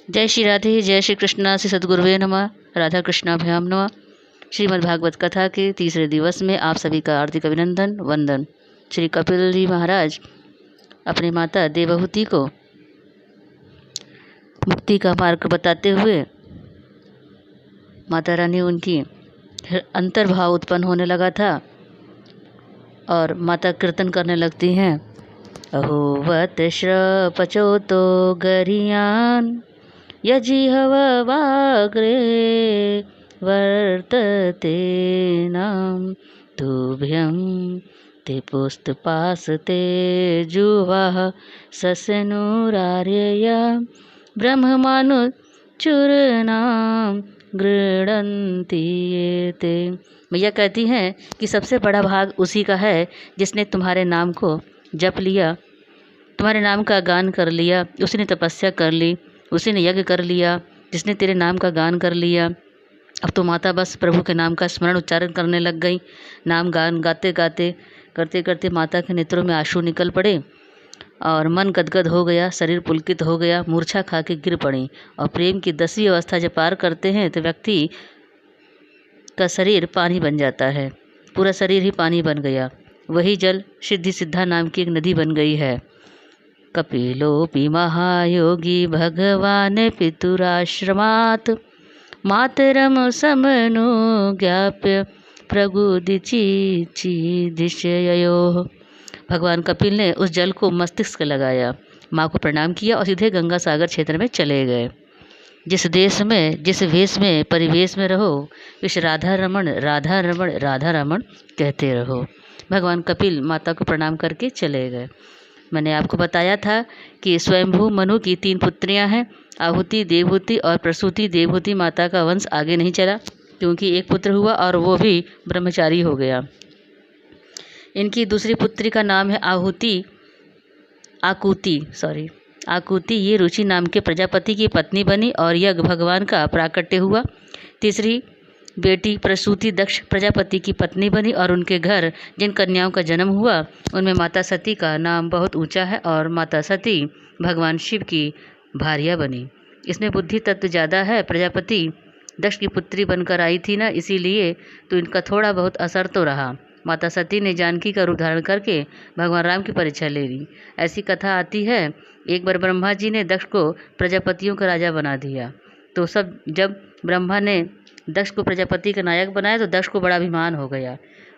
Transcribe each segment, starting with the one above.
जय श्री राधे, जय श्री कृष्णा, श्री सद्गुरुवे नमः। राधा कृष्णाभ्याम नमः। श्रीमद् भागवत कथा के तीसरे दिवस में आप सभी का हार्दिक अभिनंदन वंदन। श्री कपिल जी महाराज अपनी माता देवहूति को मुक्ति का मार्ग बताते हुए माता रानी उनकी अंतर्भाव उत्पन्न होने लगा था और माता कीर्तन करने लगती हैं। अहोवत श्रपचोतो गरियान यजिहववाग्रे वर्तते नाम तुभ्यं ते पुस्तपासते जुवाः ससनुरार्यया ब्रह्ममानुचूर्णां गृह्णन्ति ते। मैया कहती हैं कि सबसे बड़ा भाग उसी का है जिसने तुम्हारे नाम को जप लिया, तुम्हारे नाम का गान कर लिया, उसी ने तपस्या कर ली, उसी ने यज्ञ कर लिया, जिसने तेरे नाम का गान कर लिया। अब तो माता बस प्रभु के नाम का स्मरण उच्चारण करने लग गई। नाम गान गाते गाते करते करते माता के नेत्रों में आंसू निकल पड़े और मन गदगद हो गया, शरीर पुलकित हो गया, मूर्छा खा के गिर पड़ी। और प्रेम की 10वीं अवस्था जब पार करते हैं तो व्यक्ति का शरीर पानी बन जाता है, पूरा शरीर ही पानी बन गया। वही जल सिद्धि सिद्धा नाम की एक नदी बन गई है। कपिलोपि महायोगी भगवान पितुराश्रमात् मातरम समनुज्ञाप्य प्रगुदिचिदिशययोः। भगवान कपिल ने उस जल को मस्तिष्क लगाया, माँ को प्रणाम किया और सीधे गंगा सागर क्षेत्र में चले गए। जिस देश में, जिस वेश में, परिवेश में रहो, इस राधा रमण राधा रमण राधा रमण कहते रहो। भगवान कपिल माता को प्रणाम करके चले गए। मैंने आपको बताया था कि स्वयंभू मनु की 3 पुत्रियां हैं, आहुति, देवहूति और प्रसूति। देवहूति माता का वंश आगे नहीं चला क्योंकि एक पुत्र हुआ और वो भी ब्रह्मचारी हो गया। इनकी दूसरी पुत्री का नाम है आकुति। ये रुचि नाम के प्रजापति की पत्नी बनी और यज्ञ भगवान का प्राकट्य हुआ। तीसरी बेटी प्रसूति दक्ष प्रजापति की पत्नी बनी और उनके घर जिन कन्याओं का जन्म हुआ उनमें माता सती का नाम बहुत ऊंचा है और माता सती भगवान शिव की भार्या बनी। इसमें बुद्धि तत्व ज़्यादा है। प्रजापति दक्ष की पुत्री बनकर आई थी ना, इसीलिए तो इनका थोड़ा बहुत असर तो रहा। माता सती ने जानकी का रूप धारण करके भगवान राम की परीक्षा ले ली। ऐसी कथा आती है, एक बार ब्रह्मा जी ने दक्ष को प्रजापतियों का राजा बना दिया। तो जब ब्रह्मा ने दक्ष को प्रजापति का नायक बनाया तो दक्ष को बड़ा अभिमान हो गया।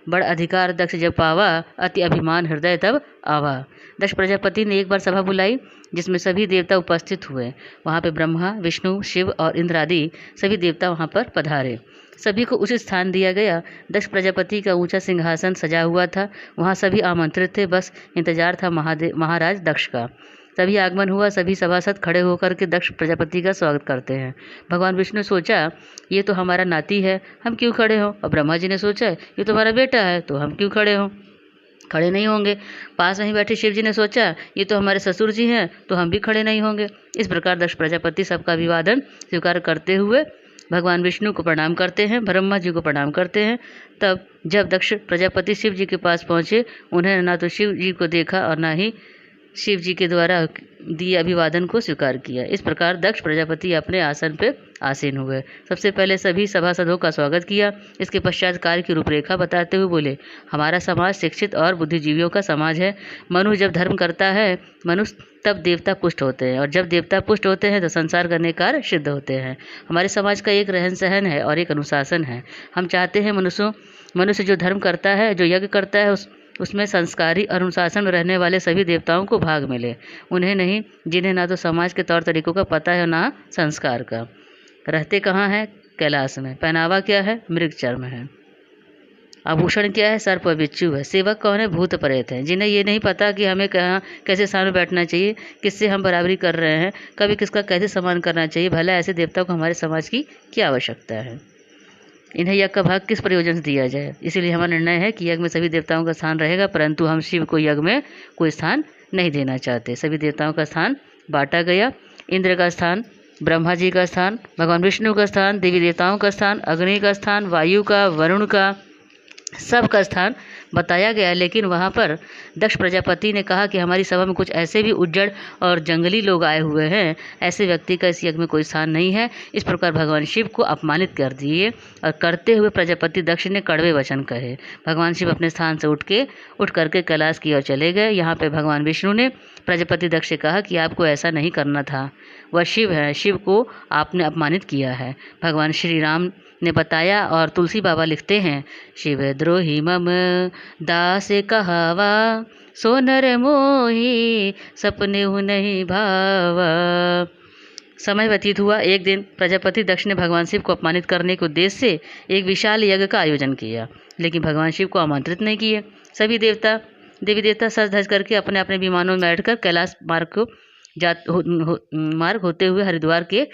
बड़ अधिकार दक्ष जब पावा, अति अभिमान हृदय तब आवा। दक्ष प्रजापति ने एक बार सभा बुलाई जिसमें सभी देवता उपस्थित हुए। वहाँ पे ब्रह्मा, विष्णु, शिव और इंद्र आदि सभी देवता वहाँ पर पधारे। सभी को उचित स्थान दिया गया। दक्ष प्रजापति का ऊंचा सिंहासन सजा हुआ था, वहाँ सभी आमंत्रित थे, बस इंतजार था महाराज दक्ष का। तभी आगमन हुआ। सभी सभासद खड़े होकर के दक्ष प्रजापति का स्वागत करते हैं। भगवान विष्णु ने सोचा ये तो हमारा नाती है, हम क्यों खड़े हों। और ब्रह्मा जी ने सोचा ये तो हमारा बेटा है, तो हम क्यों खड़े हों, खड़े नहीं होंगे। पास में ही बैठे शिव जी ने सोचा ये तो हमारे ससुर जी हैं, तो हम भी खड़े नहीं होंगे। इस प्रकार दक्ष प्रजापति सबका अभिवादन स्वीकार करते हुए भगवान विष्णु को प्रणाम करते हैं, ब्रह्मा जी को प्रणाम करते हैं। तब जब दक्ष प्रजापति शिव जी के पास पहुँचे, उन्हें ना तो शिव जी को देखा और ना ही शिव जी के द्वारा दिए अभिवादन को स्वीकार किया। इस प्रकार दक्ष प्रजापति अपने आसन पर आसीन हुए। सबसे पहले सभी सभासदों का स्वागत किया। इसके पश्चात कार्य की रूपरेखा बताते हुए बोले, हमारा समाज शिक्षित और बुद्धिजीवियों का समाज है। मनुष्य जब धर्म करता है, मनुष्य तब देवता पुष्ट होते हैं, और जब देवता पुष्ट होते हैं तो संसार करने कार्य सिद्ध होते हैं। हमारे समाज का एक रहन सहन है और एक अनुशासन है। हम चाहते हैं मनुष्य जो धर्म करता है, जो यज्ञ करता है, उसमें संस्कारी और अनुशासन में रहने वाले सभी देवताओं को भाग मिले, उन्हें नहीं जिन्हें ना तो समाज के तौर तरीकों का पता है और ना संस्कार का। रहते कहाँ हैं? कैलाश में। पहनावा क्या है? मृग चर्म है। आभूषण क्या है? सर्प और बिच्छू है। सेवक कौन है? भूत प्रेत हैं, जिन्हें ये नहीं पता कि हमें कहाँ कैसे सामने बैठना चाहिए, किससे हम बराबरी कर रहे हैं, कभी किसका कैसे सम्मान करना चाहिए। भला ऐसे देवताओं को हमारे समाज की क्या आवश्यकता है। इन्हें यज्ञ का भाग किस प्रयोजन से दिया जाए। इसीलिए हमारा निर्णय है कि यज्ञ में सभी देवताओं का स्थान रहेगा, परंतु हम शिव को यज्ञ में कोई स्थान नहीं देना चाहते। सभी देवताओं का स्थान बांटा गया। इंद्र का स्थान, ब्रह्मा जी का स्थान, भगवान विष्णु का स्थान, देवी देवताओं का स्थान, अग्नि का स्थान, वायु का, वरुण का, सबका स्थान बताया गया, लेकिन वहाँ पर दक्ष प्रजापति ने कहा कि हमारी सभा में कुछ ऐसे भी उज्जड़ और जंगली लोग आए हुए हैं, ऐसे व्यक्ति का इस यज्ञ में कोई स्थान नहीं है। इस प्रकार भगवान शिव को अपमानित कर दिए और करते हुए प्रजापति दक्ष ने कड़वे वचन कहे। भगवान शिव अपने स्थान से उठ करके कैलाश की ओर चले गए। यहाँ पे भगवान विष्णु ने प्रजापति दक्ष से कहा कि आपको ऐसा नहीं करना था, वह शिव है, शिव को आपने अपमानित किया है। भगवान श्री राम ने बताया और तुलसी बाबा लिखते हैं, शिव द्रोही मम दास कहावा, सो नर मोही सपने हु नहीं भावा। समय व्यतीत हुआ। एक दिन प्रजापति दक्ष ने भगवान शिव को अपमानित करने के उद्देश्य से एक विशाल यज्ञ का आयोजन किया, लेकिन भगवान शिव को आमंत्रित नहीं किए। सभी देवी देवता सज धज करके अपने अपने विमानों में बैठकर कैलाश मार्ग होते हुए हरिद्वार के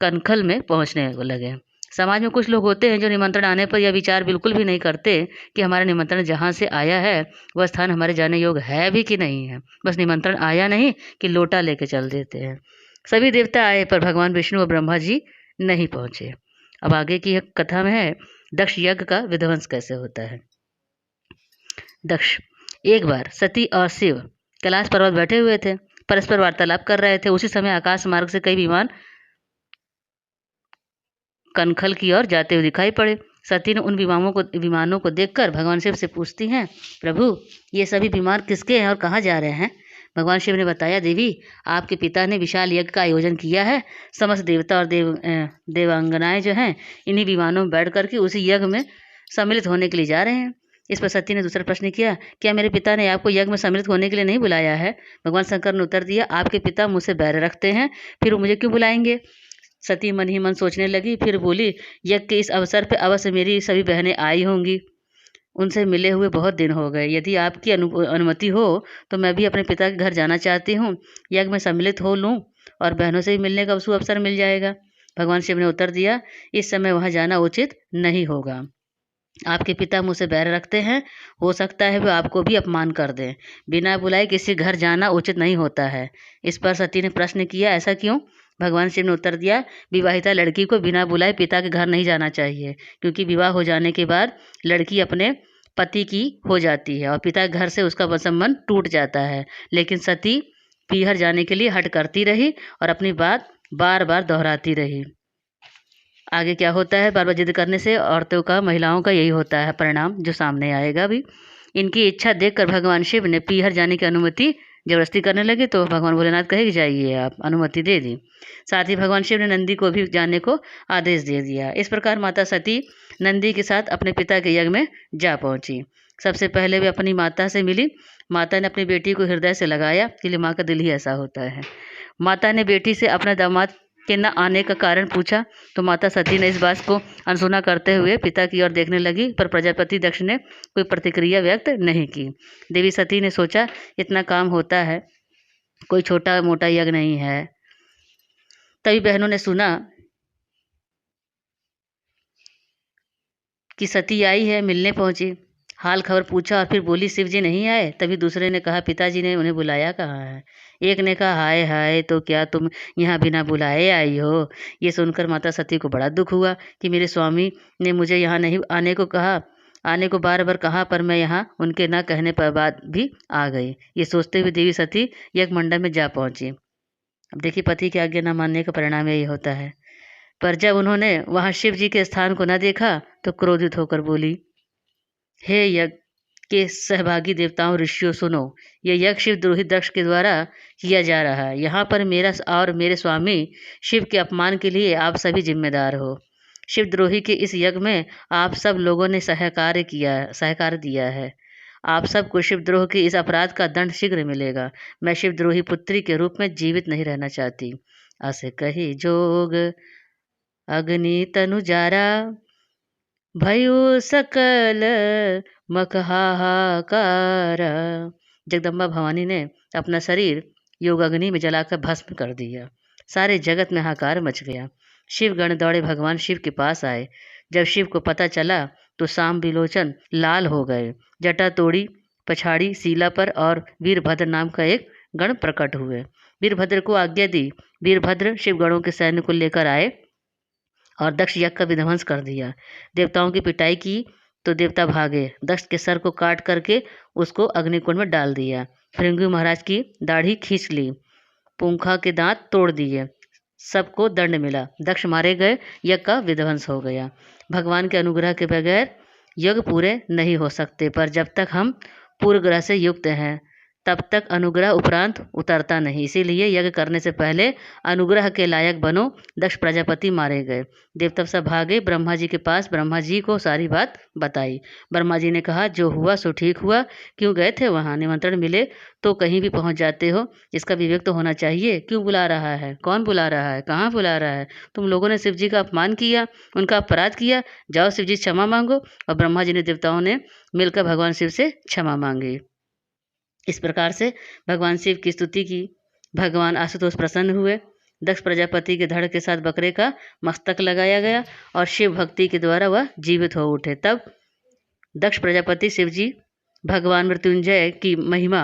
कनखल में पहुंचने लगे। समाज में कुछ लोग होते हैं जो निमंत्रण आने पर यह विचार बिल्कुल भी नहीं करते कि हमारा निमंत्रण जहाँ से आया है वह स्थान हमारे जाने योग्य है भी कि नहीं है। बस निमंत्रण आया नहीं कि लोटा लेके चल देते हैं। सभी देवता आए पर भगवान विष्णु और ब्रह्मा जी नहीं पहुँचे। अब आगे की कथा में है दक्ष यज्ञ का विध्वंस कैसे होता है। दक्ष एक बार सती और शिव कैलाश पर्वत बैठे हुए थे, परस्पर वार्तालाप कर रहे थे। उसी समय आकाश मार्ग से कई विमान कनखल की ओर जाते हुए दिखाई पड़े। सती ने उन विमानों को देखकर भगवान शिव से पूछती हैं, प्रभु ये सभी विमान किसके हैं और कहाँ जा रहे हैं। भगवान शिव ने बताया, देवी आपके पिता ने विशाल यज्ञ का आयोजन किया है। समस्त देवता और देवांगनाएं जो हैं इन्हीं विमानों में बैठ करके उसी यज्ञ में सम्मिलित होने के लिए जा रहे हैं। इस पर सती ने दूसरा प्रश्न किया, क्या मेरे पिता ने आपको यज्ञ में सम्मिलित होने के लिए नहीं बुलाया है। भगवान शंकर ने उत्तर दिया, आपके पिता मुझसे बैर रखते हैं, फिर वो मुझे क्यों बुलाएंगे। सती मन ही मन सोचने लगी, फिर बोली, यज्ञ के इस अवसर पर अवश्य मेरी सभी बहनें आई होंगी, उनसे मिले हुए बहुत दिन हो गए। यदि आपकी अनुमति हो तो मैं भी अपने पिता के घर जाना चाहती हूँ, यज्ञ में सम्मिलित हो लूँ और बहनों से भी मिलने का अवसर मिल जाएगा। भगवान शिव ने उत्तर दिया, इस समय वहाँ जाना उचित नहीं होगा। आपके पिता मुझसे बैर रखते हैं, हो सकता है वे आपको भी अपमान कर दें। बिना बुलाए किसी घर जाना उचित नहीं होता है। इस पर सती ने प्रश्न किया, ऐसा क्यों। भगवान शिव ने उत्तर दिया, विवाहिता लड़की को बिना बुलाए पिता के घर नहीं जाना चाहिए, क्योंकि विवाह हो जाने के बाद लड़की अपने पति की हो जाती है और पिता के घर से उसका संबंध टूट जाता है। लेकिन सती पीहर जाने के लिए हट करती रही और अपनी बात बार बार दोहराती रही। आगे क्या होता है, बार बार जिद करने से औरतों का, महिलाओं का यही होता है परिणाम जो सामने आएगा भी। इनकी इच्छा देखकर भगवान शिव ने पीहर जाने की अनुमति जबरदस्ती करने लगे तो भगवान भोलेनाथ कहे कि जाइए, आप अनुमति दे दी। साथ ही भगवान शिव ने नंदी को भी जाने को आदेश दे दिया। इस प्रकार माता सती नंदी के साथ अपने पिता के यज्ञ में जा पहुंची। सबसे पहले वे अपनी माता से मिली। माता ने अपनी बेटी को हृदय से लगाया, इसलिए माँ का दिल ही ऐसा होता है। माता ने बेटी से अपना दामाद के न आने का कारण पूछा तो माता सती ने इस बात को अनसुना करते हुए पिता की ओर देखने लगी, पर प्रजापति दक्ष ने कोई प्रतिक्रिया व्यक्त नहीं की। देवी सती ने सोचा, इतना काम होता है, कोई छोटा मोटा यज्ञ नहीं है। तभी बहनों ने सुना कि सती आई है, मिलने पहुंची, हाल खबर पूछा और फिर बोली, शिव जी नहीं आए। तभी दूसरे ने कहा, पिताजी ने उन्हें बुलाया कहाँ है। एक ने कहा, हाय हाय, तो क्या तुम यहाँ बिना बुलाए आई हो। ये सुनकर माता सती को बड़ा दुख हुआ कि मेरे स्वामी ने मुझे यहाँ नहीं आने को बार बार कहा, पर मैं यहाँ उनके न कहने पर बाद भी आ गई। ये सोचते हुए देवी सती यज्ञ मंडप में जा पहुँची। अब देखिए, पति की आज्ञा न मानने का परिणाम यही होता है। पर जब उन्होंने वहाँ शिव जी के स्थान को न देखा तो क्रोधित होकर बोली, हे यज्ञ के सहभागी देवताओं, ऋषियों, सुनो, यह यज्ञ शिव द्रोही दक्ष के द्वारा किया जा रहा है। यहाँ पर मेरा और मेरे स्वामी शिव के अपमान के लिए आप सभी जिम्मेदार हो। शिवद्रोही के इस यज्ञ में आप सब लोगों ने सहकार दिया है। आप सबको शिवद्रोह के इस अपराध का दंड शीघ्र मिलेगा। मैं शिवद्रोही पुत्री के रूप में जीवित नहीं रहना चाहती। अस कही जोग अग्नि तनु जारा, भयो सकल मख हाहाकार। जगदम्बा भवानी ने अपना शरीर योग अग्नि में जलाकर भस्म कर दिया। सारे जगत में हाहाकार मच गया। शिवगण दौड़े भगवान शिव के पास आए। जब शिव को पता चला तो शाम विलोचन लाल हो गए। जटा तोड़ी पछाड़ी शिला पर और वीरभद्र नाम का एक गण प्रकट हुए। वीरभद्र को आज्ञा दी। वीरभद्र शिवगणों के सैन्य को लेकर आए और दक्ष यज्ञ का विध्वंस कर दिया। देवताओं की पिटाई की तो देवता भागे, दक्ष के सर को काट करके उसको अग्निकुंड में डाल दिया। भृंगु महाराज की दाढ़ी खींच ली, पुंखा के दांत तोड़ दिए, सबको दंड मिला, दक्ष मारे गए, यज्ञ का विध्वंस हो गया। भगवान के अनुग्रह के बगैर यज्ञ पूरे नहीं हो सकते, पर जब तक हम पूर्व ग्रह से युक्त हैं तब तक अनुग्रह उपरांत उतरता नहीं। इसीलिए यज्ञ करने से पहले अनुग्रह के लायक बनो। दक्ष प्रजापति मारे गए, देवता सब भागे ब्रह्मा जी के पास, ब्रह्मा जी को सारी बात बताई। ब्रह्मा जी ने कहा जो हुआ सो ठीक हुआ, क्यों गए थे वहाँ, निमंत्रण मिले तो कहीं भी पहुँच जाते हो, इसका विवेक तो होना चाहिए। क्यों बुला रहा है, कौन बुला रहा है, कहाँ बुला रहा है, तुम लोगों ने शिव जी का अपमान किया, उनका अपराध किया, जाओ शिव जी क्षमा मांगो। और ब्रह्मा जी ने देवताओं ने मिलकर भगवान शिव से क्षमा मांगी। इस प्रकार से भगवान शिव की स्तुति की। भगवान आशुतोष प्रसन्न हुए। दक्ष प्रजापति के धड़ के साथ बकरे का मस्तक लगाया गया और शिव भक्ति के द्वारा वह जीवित हो उठे। तब दक्ष प्रजापति शिव जी भगवान मृत्युंजय की महिमा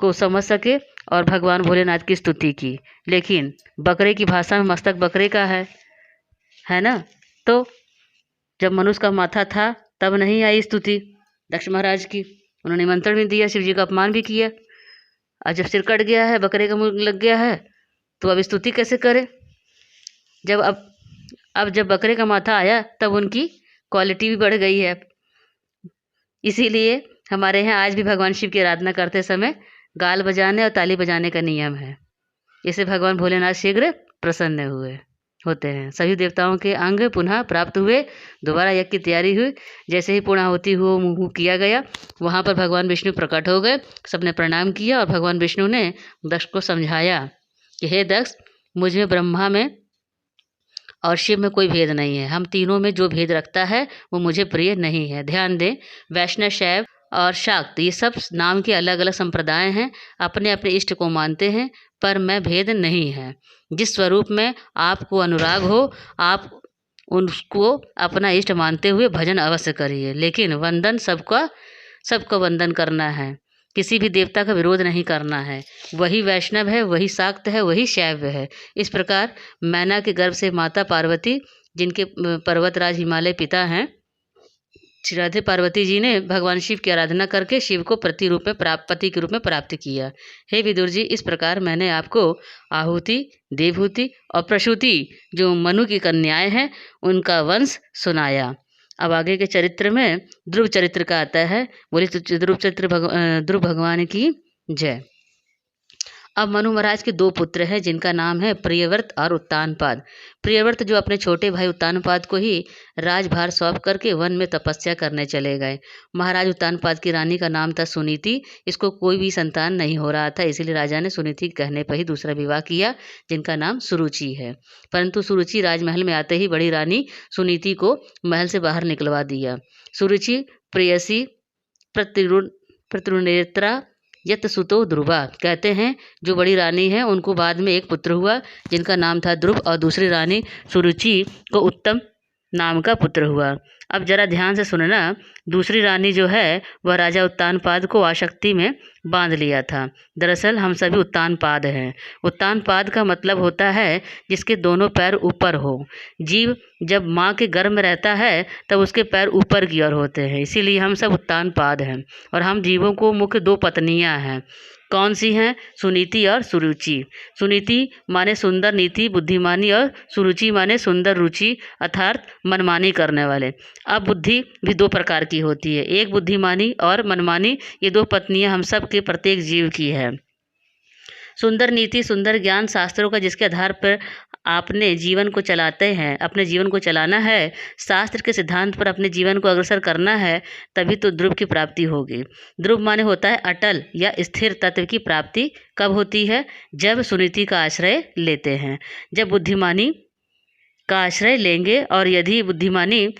को समझ सके और भगवान भोलेनाथ की स्तुति की। लेकिन बकरे की भाषा में मस्तक बकरे का है ना, तो जब मनुष्य का माथा था तब नहीं आई स्तुति दक्ष महाराज की। उन्होंने निमंत्रण भी दिया, शिव जी का अपमान भी किया, और जब सिर कट गया है, बकरे का मुंह लग गया है, तो अब स्तुति कैसे करे। जब अब जब बकरे का माथा आया तब उनकी क्वालिटी भी बढ़ गई है। इसीलिए हमारे यहाँ आज भी भगवान शिव की आराधना करते समय गाल बजाने और ताली बजाने का नियम है। इससे भगवान भोलेनाथ शीघ्र प्रसन्न होते हैं। सभी देवताओं के अंग पुनः प्राप्त हुए, दोबारा यज्ञ की तैयारी हुई। जैसे ही पूर्णाहुति हो मुँह किया गया, वहाँ पर भगवान विष्णु प्रकट हो गए। सबने प्रणाम किया और भगवान विष्णु ने दक्ष को समझाया कि हे दक्ष, मुझ में ब्रह्मा में और शिव में कोई भेद नहीं है। हम तीनों में जो भेद रखता है वो मुझे प्रिय नहीं है। ध्यान दें, वैष्णव, शैव और शाक्त ये सब नाम के अलग अलग संप्रदाय हैं, अपने अपने इष्ट को मानते हैं, पर मैं भेद नहीं है। जिस स्वरूप में आपको अनुराग हो, आप उनको अपना इष्ट मानते हुए भजन अवश्य करिए। लेकिन वंदन सबको वंदन करना है, किसी भी देवता का विरोध नहीं करना है। वही वैष्णव है, वही शाक्त है, वही शैव है। इस प्रकार मैना के गर्भ से माता पार्वती, जिनके पर्वतराज हिमालय पिता हैं, श्री राधे पार्वती जी ने भगवान शिव की आराधना करके शिव को पति के रूप में प्राप्त किया। हे विदुर जी, इस प्रकार मैंने आपको आहुति, देवहूति और प्रसूति, जो मनु की कन्याएं हैं, उनका वंश सुनाया। अब आगे के चरित्र में ध्रुव चरित्र का आता है। बोले तो ध्रुव भगवान की जय। अब मनु महाराज के दो पुत्र हैं, जिनका नाम है प्रियव्रत और उत्तानपाद। प्रियव्रत जो अपने छोटे भाई उत्तानपाद को ही राजभार सौंप करके वन में तपस्या करने चले गए। महाराज उत्तानपाद की रानी का नाम था सुनीति। इसको कोई भी संतान नहीं हो रहा था, इसीलिए राजा ने सुनीति के कहने पर ही दूसरा विवाह किया, जिनका नाम सुरुचि है। परंतु सुरुचि राजमहल में आते ही बड़ी रानी सुनीति को महल से बाहर निकलवा दिया। सुरुचि प्रेयसी प्रतिरुनेत्रा यत सुतो ध्रुवा कहते हैं, जो बड़ी रानी है उनको बाद में एक पुत्र हुआ, जिनका नाम था ध्रुव, और दूसरी रानी सुरुचि को उत्तम नाम का पुत्र हुआ। अब जरा ध्यान से सुनना, दूसरी रानी जो है वह राजा उत्तानपाद को आसक्ति में बांध लिया था। दरअसल हम सभी उत्तानपाद हैं। उत्तानपाद का मतलब होता है जिसके दोनों पैर ऊपर हो। जीव जब माँ के गर्भ में रहता है तब उसके पैर ऊपर की ओर होते हैं, इसीलिए हम सब उत्तानपाद हैं। और हम जीवों को मुख्य दो पत्नियाँ हैं। कौन सी हैं? सुनीति और सुरुचि। सुनीति माने सुंदर नीति बुद्धिमानी, और सुरुचि माने सुंदर रुचि अर्थात मनमानी करने वाले। अब बुद्धि भी दो प्रकार की होती है, एक बुद्धिमानी और मनमानी। ये दो पत्नियां हम सब के प्रत्येक जीव की है। सुंदर नीति, सुंदर ज्ञान शास्त्रों का जिसके आधार पर आपने जीवन को चलाते हैं, अपने जीवन को चलाना है, शास्त्र के सिद्धांत पर अपने जीवन को अग्रसर करना है, तभी तो ध्रुव की प्राप्ति होगी। ध्रुव माने होता है अटल या स्थिर तत्व की प्राप्ति। कब होती है? जब सुनीति का आश्रय लेते हैं, जब बुद्धिमानी का आश्रय लेंगे। और यदि बुद्धिमानी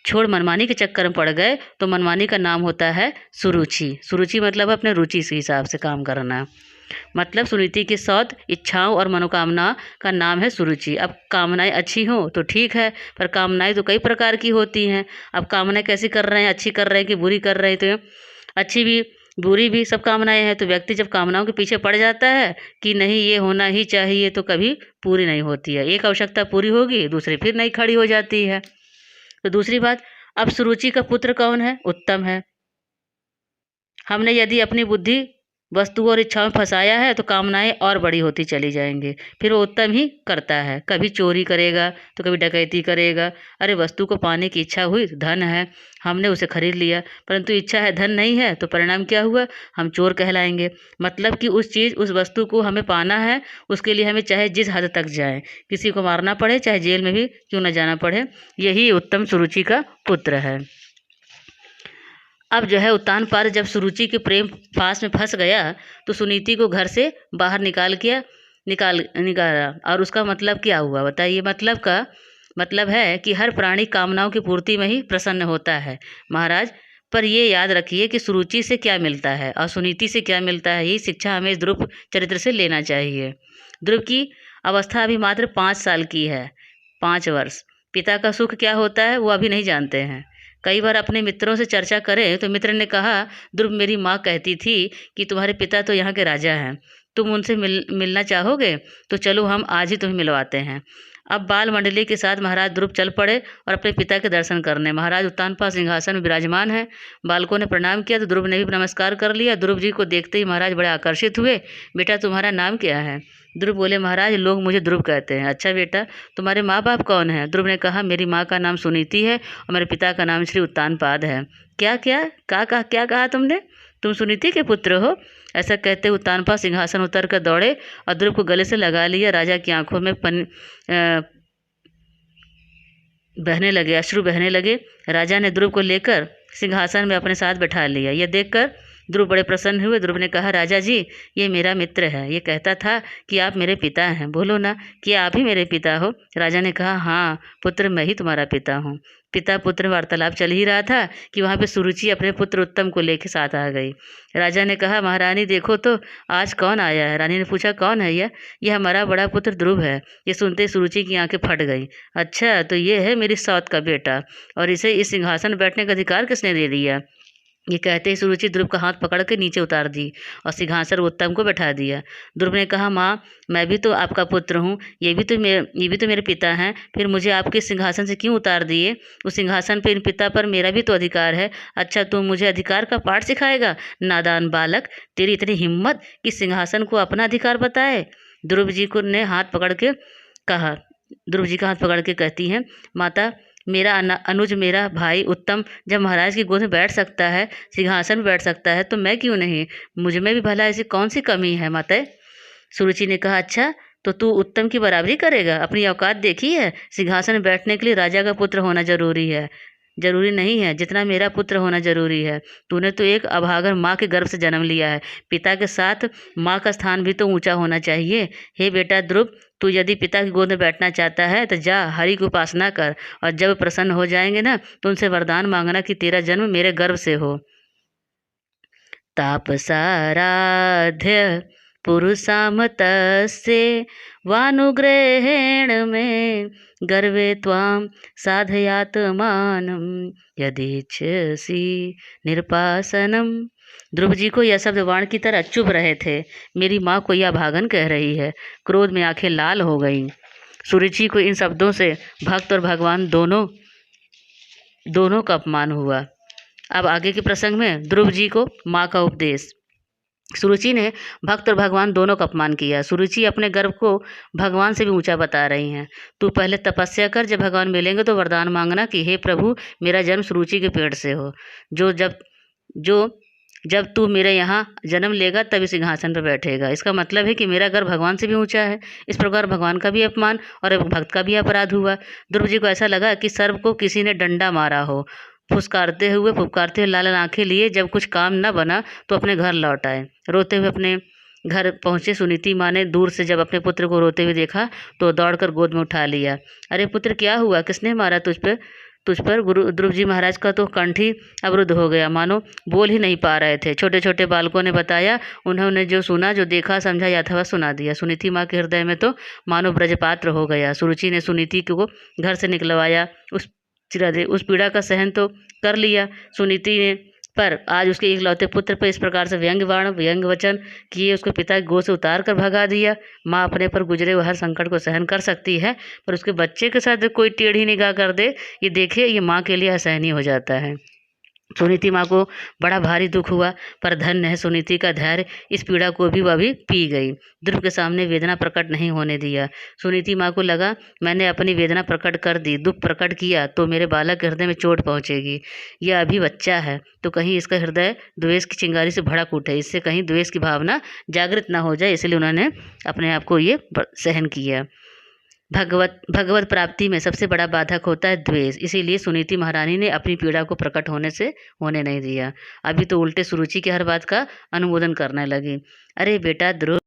छोड़ मनमानी के चक्कर में पड़ गए तो मनमानी का नाम होता है सुरुचि। सुरुचि मतलब अपने रुचि के हिसाब से काम करना। मतलब सुनीति की सौत इच्छाओं और मनोकामना का नाम है सुरुचि। अब कामनाएं अच्छी हों तो ठीक है, पर कामनाएं तो कई प्रकार की होती हैं। अब कामनाएं कैसी कर रहे हैं, अच्छी कर रहे हैं कि बुरी कर रहे हैं? तो अच्छी भी बुरी भी सब कामनाएं हैं। तो व्यक्ति जब कामनाओं के पीछे पड़ जाता है कि नहीं ये होना ही चाहिए, तो कभी पूरी नहीं होती है। एक आवश्यकता पूरी होगी, दूसरी फिर नहीं खड़ी हो जाती है। तो दूसरी बात, अब सुरुचि का पुत्र कौन है? उत्तम है। हमने यदि अपनी बुद्धि वस्तुओं और इच्छाओं में फंसाया है तो कामनाएं और बड़ी होती चली जाएंगी। फिर वो उत्तम ही करता है, कभी चोरी करेगा तो कभी डकैती करेगा। अरे वस्तु को पाने की इच्छा हुई, धन है, हमने उसे खरीद लिया, परंतु इच्छा है धन नहीं है, तो परिणाम क्या हुआ? हम चोर कहलाएंगे। मतलब कि उस वस्तु को हमें पाना है, उसके लिए हमें चाहे जिस हद तक जाए, किसी को मारना पड़े, चाहे जेल में भी क्यों न जाना पड़े। यही उत्तम सुरुचि का पुत्र है। अब जो है उत्तानपाद जब सुरुचि के प्रेम पास में फंस गया तो सुनीति को घर से बाहर निकाला। और उसका मतलब क्या हुआ बताइए? मतलब है कि हर प्राणी कामनाओं की पूर्ति में ही प्रसन्न होता है महाराज। पर ये याद रखिए कि सुरुचि से क्या मिलता है और सुनीति से क्या मिलता है, यही शिक्षा हमें इस ध्रुव चरित्र से लेना चाहिए। ध्रुव की अवस्था अभी मात्र 5 साल की है, 5 वर्ष। पिता का सुख क्या होता है वो अभी नहीं जानते हैं। कई बार अपने मित्रों से चर्चा करें तो मित्र ने कहा, ध्रुव मेरी माँ कहती थी कि तुम्हारे पिता तो यहाँ के राजा हैं, तुम उनसे मिलना चाहोगे? तो चलो हम आज ही तुम्हें मिलवाते हैं। अब बाल मंडली के साथ महाराज ध्रुव चल पड़े और अपने पिता के दर्शन करने। महाराज उत्तानपाद सिंहासन में विराजमान है। बालकों ने प्रणाम किया तो ध्रुव ने भी नमस्कार कर लिया। ध्रुव जी को देखते ही महाराज बड़े आकर्षित हुए। बेटा तुम्हारा नाम क्या है? ध्रुव बोले, महाराज लोग मुझे ध्रुव कहते हैं। अच्छा बेटा, तुम्हारे माँ बाप कौन है? ध्रुव ने कहा, मेरी माँ का नाम सुनीति है और मेरे पिता का नाम श्री उत्तानपाद है। क्या कहा तुमने? तुम सुनीति के पुत्र हो? ऐसा कहते उत्तानपाद सिंहासन उतर कर दौड़े और ध्रुव को गले से लगा लिया। राजा की आंखों में बहने लगे, अश्रु बहने लगे। राजा ने ध्रुव को लेकर सिंहासन में अपने साथ बैठा लिया। यह देखकर ध्रुव बड़े प्रसन्न हुए। ध्रुव ने कहा, राजा जी ये मेरा मित्र है, ये कहता था कि आप मेरे पिता हैं, बोलो ना कि आप ही मेरे पिता हो। राजा ने कहा, हाँ पुत्र, मैं ही तुम्हारा पिता हूँ। पिता पुत्र वार्तालाप चल ही रहा था कि वहाँ पे सुरुचि अपने पुत्र उत्तम को लेकर साथ आ गई। राजा ने कहा, महारानी देखो तो आज कौन आया है? रानी ने पूछा, कौन है यह हमारा बड़ा पुत्र ध्रुव है। ये सुनते सुरुचि की आंखें फट गई। अच्छा, तो ये है मेरी सौत का बेटा, और इसे इस सिंहासन में बैठने का अधिकार किसने दे दिया? ये कहते ही सुरुचि ध्रुव का हाथ पकड़ के नीचे उतार दी और सिंहासन उत्तम को बैठा दिया। ध्रुव ने कहा, माँ मैं भी तो आपका पुत्र हूँ, ये भी तो मेरे पिता हैं, फिर मुझे आपके सिंहासन से क्यों उतार दिए? उस सिंहासन पर इन पिता पर मेरा भी तो अधिकार है। अच्छा, तू मुझे अधिकार का पाठ सिखाएगा? नादान बालक, तेरी इतनी हिम्मत कि सिंहासन को अपना अधिकार बताए? ध्रुव जी को ने हाथ पकड़ के कहा। ध्रुव जी का हाथ पकड़ के कहती हैं, माता मेरा अनुज, मेरा भाई उत्तम जब महाराज की गोद में बैठ सकता है, सिंहासन में बैठ सकता है, तो मैं क्यों नहीं? मुझ में भी भला ऐसी कौन सी कमी है माता? सुरुचि ने कहा, अच्छा तो तू उत्तम की बराबरी करेगा? अपनी औकात देखी है? सिंहासन में बैठने के लिए राजा का पुत्र होना जरूरी है? जरूरी नहीं है जितना मेरा पुत्र होना जरूरी है। तूने तो एक अभागन माँ के गर्भ से जन्म लिया है, पिता के साथ माँ का स्थान भी तो ऊंचा होना चाहिए। हे बेटा ध्रुव, तू यदि पिता की गोद में बैठना चाहता है तो जा हरि की उपासना कर, और जब प्रसन्न हो जाएंगे ना तो उनसे वरदान मांगना कि तेरा जन्म मेरे गर्भ से हो। तापसाराध्य पुरुषामतस्य वानुग्रहेण में गर्वे त्वां साधयात्मानं यदीच्छसि निरपासनम। ध्रुव जी को यह शब्द वाण की तरह चुभ रहे थे। मेरी माँ को यह भागन कह रही है। क्रोध में आंखें लाल हो गईं। सुरुचि को इन शब्दों से भक्त और भगवान दोनों का अपमान हुआ। अब आगे के प्रसंग में ध्रुव जी को माँ का उपदेश। सुरुचि ने भक्त और भगवान दोनों का अपमान किया। सुरुचि अपने गर्व को भगवान से भी ऊंचा बता रही हैं। तू पहले तपस्या कर, जब भगवान मिलेंगे तो वरदान मांगना कि हे प्रभु, मेरा जन्म सुरुचि के पेट से हो। जब तू मेरे यहाँ जन्म लेगा तभी सिंहासन पर बैठेगा। इसका मतलब है कि मेरा गर्व भगवान से भी ऊंचा है। इस प्रकार भगवान का भी अपमान और भक्त का भी अपराध हुआ। ध्रुव जी को ऐसा लगा कि सर्प को किसी ने डंडा मारा हो। फुफकारते हुए लाल आंखें लिए जब कुछ काम न बना तो अपने घर लौट आए। रोते हुए अपने घर पहुँचे। सुनीति माँ ने दूर से जब अपने पुत्र को रोते हुए देखा तो दौड़कर गोद में उठा लिया। अरे पुत्र, क्या हुआ? किसने मारा तुझ पर? गुरु ध्रुव जी महाराज का तो कंठ ही अवरुद्ध हो गया, मानो बोल ही नहीं पा रहे थे। छोटे छोटे बालकों ने बताया। उन्होंने जो सुना, जो देखा, समझा यथावत सुना दिया। सुनीति माँ के हृदय में तो मानो ब्रजपात्र हो गया। सुरुचि ने सुनीति को घर से निकलवाया। उस पीड़ा का सहन तो कर लिया। सुनीति ने पर आज उसके इकलौते पुत्र पर इस प्रकार से व्यंग वचन किए उसके पिता की गोद से उतार कर भगा दिया। माँ अपने पर गुजरे हुए हर संकट को सहन कर सकती है, पर उसके बच्चे के साथ कोई टेढ़ी निगाह कर दे, ये देखिए ये माँ के लिए असहनीय हो जाता है। सुनीति माँ को बड़ा भारी दुख हुआ, पर धन्य है सुनीति का धैर्य, इस पीड़ा को भी वह भी पी गई। ध्रुव के सामने वेदना प्रकट नहीं होने दिया। सुनीति माँ को लगा, मैंने अपनी वेदना प्रकट कर दी, दुख प्रकट किया तो मेरे बालक के हृदय में चोट पहुँचेगी। यह अभी बच्चा है, तो कहीं इसका हृदय द्वेष की चिंगारी से भड़क उठे, इससे कहीं द्वेष की भावना जागृत ना हो जाए, इसलिए उन्होंने अपने आप को ये सहन किया। भगवत प्राप्ति में सबसे बड़ा बाधक होता है द्वेष, इसीलिए सुनीति महारानी ने अपनी पीड़ा को प्रकट होने नहीं दिया। अभी तो उल्टे सुरुचि की हर बात का अनुमोदन करने लगी। अरे बेटा ध्रुव,